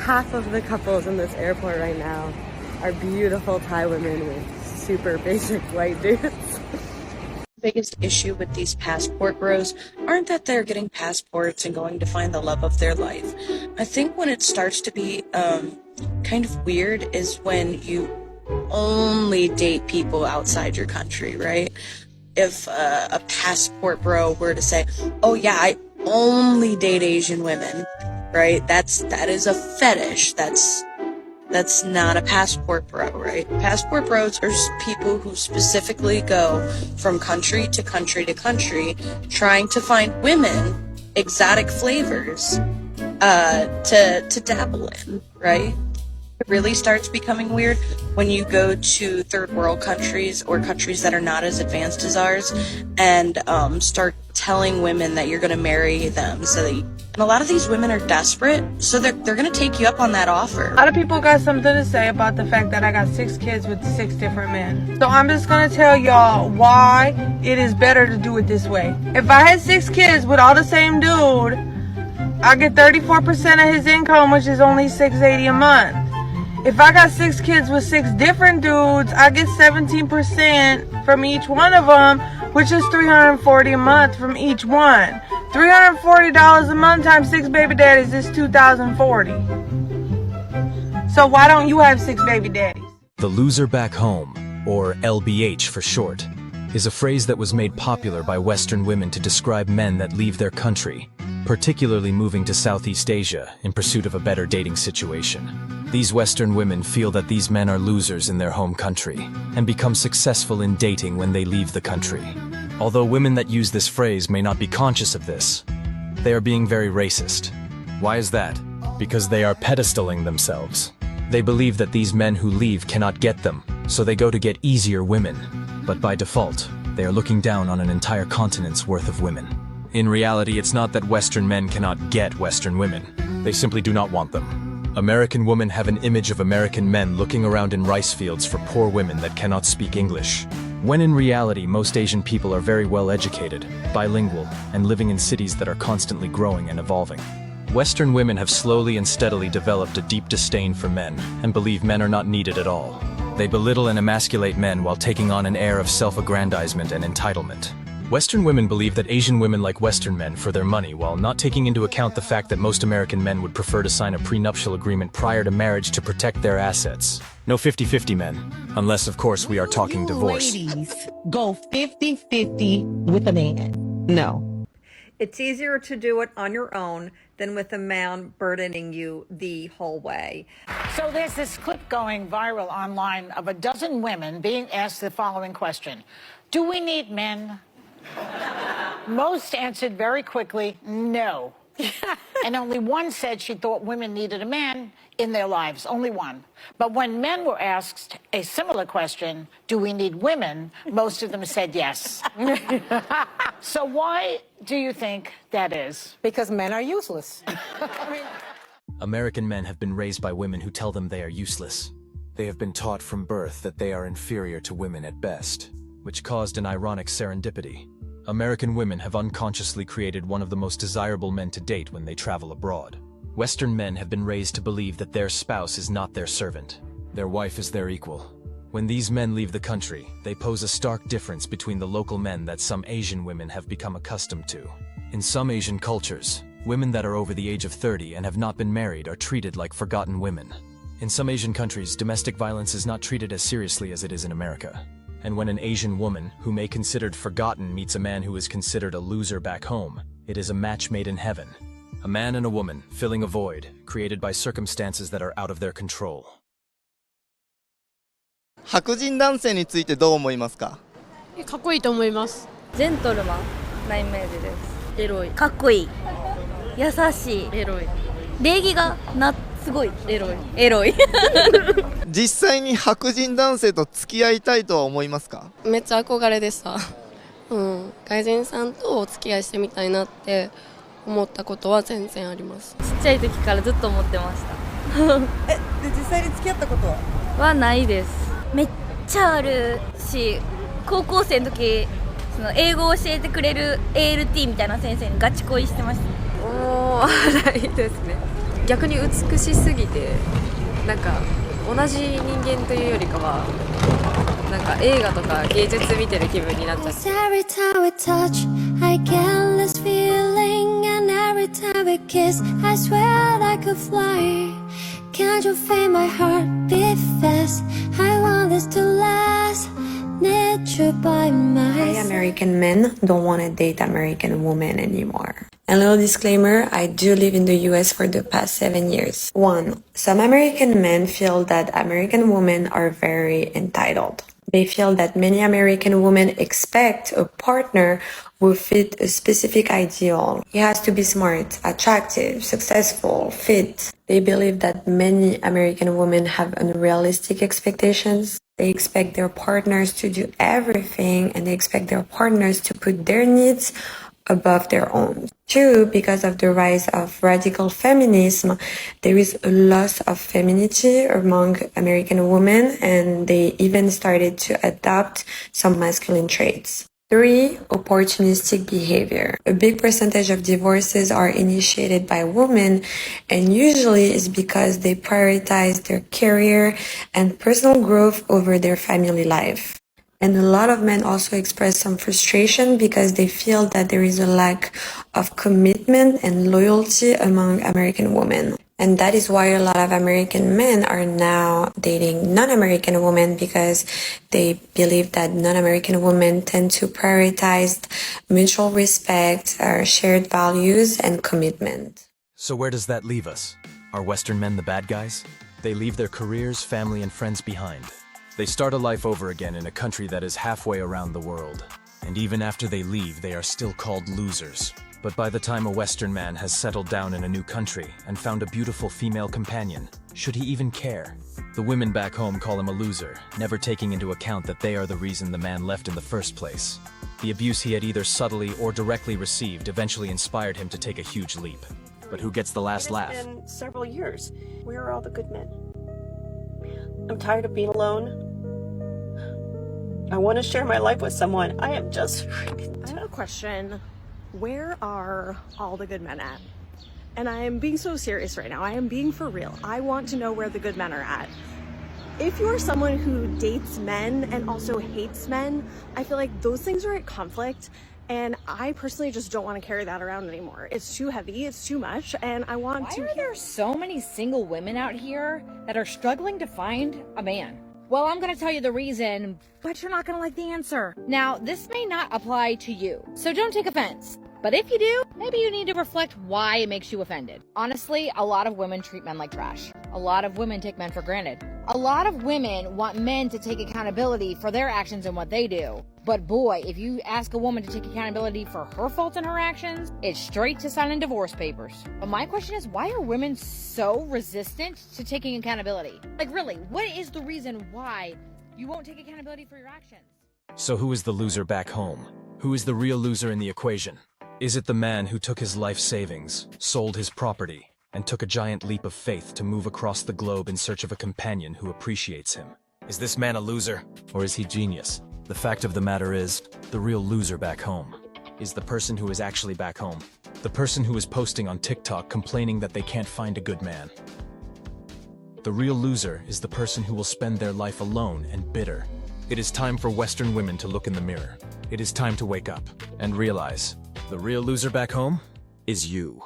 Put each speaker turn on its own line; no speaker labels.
half of the couples in this airport right now are beautiful Thai women with super basic white dudes.
Biggest issue with these passport bros aren't that they're getting passports and going to find the love of their life. I think when it starts to be kind of weird is when you only date people outside your country, right? If a passport bro were to say, oh yeah, I only date Asian women, right? That is a fetish. That's not a passport bro, right? Passport bros are people who specifically go from country to country to country trying to find women, exotic flavors, to dabble in, right? It really starts becoming weird when you go to third world countries or countries that are not as advanced as ours and start telling women that you're going to marry them. And a lot of these women are desperate, so they're going to take you up on that offer.
A lot of people got something to say about the fact that I got 6 kids with 6 different men. So I'm just going to tell y'all why it is better to do it this way. If I had 6 kids with all the same dude, I get 34% of his income, which is only $680 a month. If I got 6 kids with 6 different dudes, I get 17% from each one of them, which is $340 a month from each one. $340 a month times 6 baby daddies is $2,040. So why don't you have 6 baby daddies?
The loser back home, or LBH for short, is a phrase that was made popular by Western women to describe men that leave their country, particularly moving to Southeast Asia in pursuit of a better dating situation. These Western women feel that these men are losers in their home country and become successful in dating when they leave the country. Although women that use this phrase may not be conscious of this, they are being very racist. Why is that? Because they are pedestaling themselves. They believe that these men who leave cannot get them, so they go to get easier women. But by default, they are looking down on an entire continent's worth of women. In reality, it's not that Western men cannot get Western women. They simply do not want them. American women have an image of American men looking around in rice fields for poor women that cannot speak English. When in reality, most Asian people are very well educated, bilingual, and living in cities that are constantly growing and evolving. Western women have slowly and steadily developed a deep disdain for men and believe men are not needed at all. They belittle and emasculate men while taking on an air of self-aggrandizement and entitlement. Western women believe that Asian women like Western men for their money while not taking into account the fact that most American men would prefer to sign a prenuptial agreement prior to marriage to protect their assets. No 50-50 men, unless of course we are talking divorce.
Ladies, go 50-50 with a man. No.
It's easier to do it on your own than with a man burdening you the whole way.
So there's this clip going viral online of a dozen women being asked the following question. Do we need men? Most answered very quickly, no. And only one said she thought women needed a man in their lives, only one. But when men were asked a similar question, do we need women, most of them said yes. So why do you think that is?
Because men are useless.
American men have been raised by women who tell them they are useless. They have been taught from birth that they are inferior to women at best, which caused an ironic serendipity. American women have unconsciously created one of the most desirable men to date when they travel abroad. Western men have been raised to believe that their spouse is not their servant. Their wife is their equal. When these men leave the country, they pose a stark difference between the local men that some Asian women have become accustomed to. In some Asian cultures, women that are over the age of 30 and have not been married are treated like forgotten women. In some Asian countries, domestic violence is not treated as seriously as it is in America. And when an Asian woman, who may be considered forgotten, meets a man who is considered a loser back home, it is a match made in heaven. A man and a woman filling a void created by circumstances that are out of their control.
白人男性についてどう思いますか？
かっこいいと思います。
ジェントルマンなイメージです。
エロい。
かっこいい。優しい。
エロい。
礼儀がすごい。エロい。エロい。
実際に白人男性と付き合いたいとは思いますか？
めっちゃ憧れでした。外人さんとお付き合いしてみたいなって思ったことは全然あります。ちっちゃい時からずっと思ってました。
で実際に付き合ったこと
はないです。めっちゃあるし、高校生の時その英語を教えてくれる ALT みたいな先生にガチ恋してました。
ないですね。逆に美しすぎて、なんか同じ人間というよりかはなんか映画とか芸術見てる気分になっちゃって。
Every time we touch, I get this feeling, and every time we kiss, I swear I could fly. Can't you feel my heart beat fast? I want this to last. Need you by my side.
American men don't want to date American women anymore. A little disclaimer, I do live in the US for the past 7 years. 1. Some American men feel that American women are very entitled. They feel that many American women expect a partner who fit a specific ideal. He has to be smart, attractive, successful, fit. They believe that many American women have unrealistic expectations. They expect their partners to do everything, and they expect their partners to put their needs above their own. 2, because of the rise of radical feminism, there is a loss of femininity among American women, and they even started to adopt some masculine traits. 3, opportunistic behavior. A big percentage of divorces are initiated by women, and usually it's because they prioritize their career and personal growth over their family life. And a lot of men also express some frustration because they feel that there is a lack of commitment and loyalty among American women. And that is why a lot of American men are now dating non-American women, because they believe that non-American women tend to prioritize mutual respect, shared values, and commitment.
So where does that leave us? Are Western men the bad guys? They leave their careers, family, and friends behind. They start a life over again in a country that is halfway around the world. And even after they leave, they are still called losers. But by the time a Western man has settled down in a new country and found a beautiful female companion, should he even care? The women back home call him a loser, never taking into account that they are the reason the man left in the first place. The abuse he had either subtly or directly received eventually inspired him to take a huge leap. But who gets the last laugh?
It's been several years. Where are all the good men? I'm tired of being alone. I want to share my life with someone. I am just freaking
I have a question. Where are all the good men at? And I am being so serious right now. I am being for real. I want to know where the good men are at. If you're someone who dates men and also hates men, I feel like those things are at conflict. And I personally just don't want to carry that around anymore. It's too heavy, it's too much, and I want to...
Why are there so many single women out here that are struggling to find a man? Well, I'm gonna tell you the reason, but you're not gonna like the answer. Now, this may not apply to you, so don't take offense. But if you do, maybe you need to reflect why it makes you offended. Honestly, a lot of women treat men like trash. A lot of women take men for granted. A lot of women want men to take accountability for their actions and what they do. But boy, if you ask a woman to take accountability for her faults and her actions, it's straight to signing divorce papers. But my question is, why are women so resistant to taking accountability? Like really, what is the reason why you won't take accountability for your actions?
So who is the loser back home? Who is the real loser in the equation? Is it the man who took his life savings, sold his property, and took a giant leap of faith to move across the globe in search of a companion who appreciates him? Is this man a loser, or is he genius? The fact of the matter is, the real loser back home is the person who is actually back home. The person who is posting on TikTok complaining that they can't find a good man. The real loser is the person who will spend their life alone and bitter. It is time for Western women to look in the mirror. It is time to wake up and realize the real loser back home is you.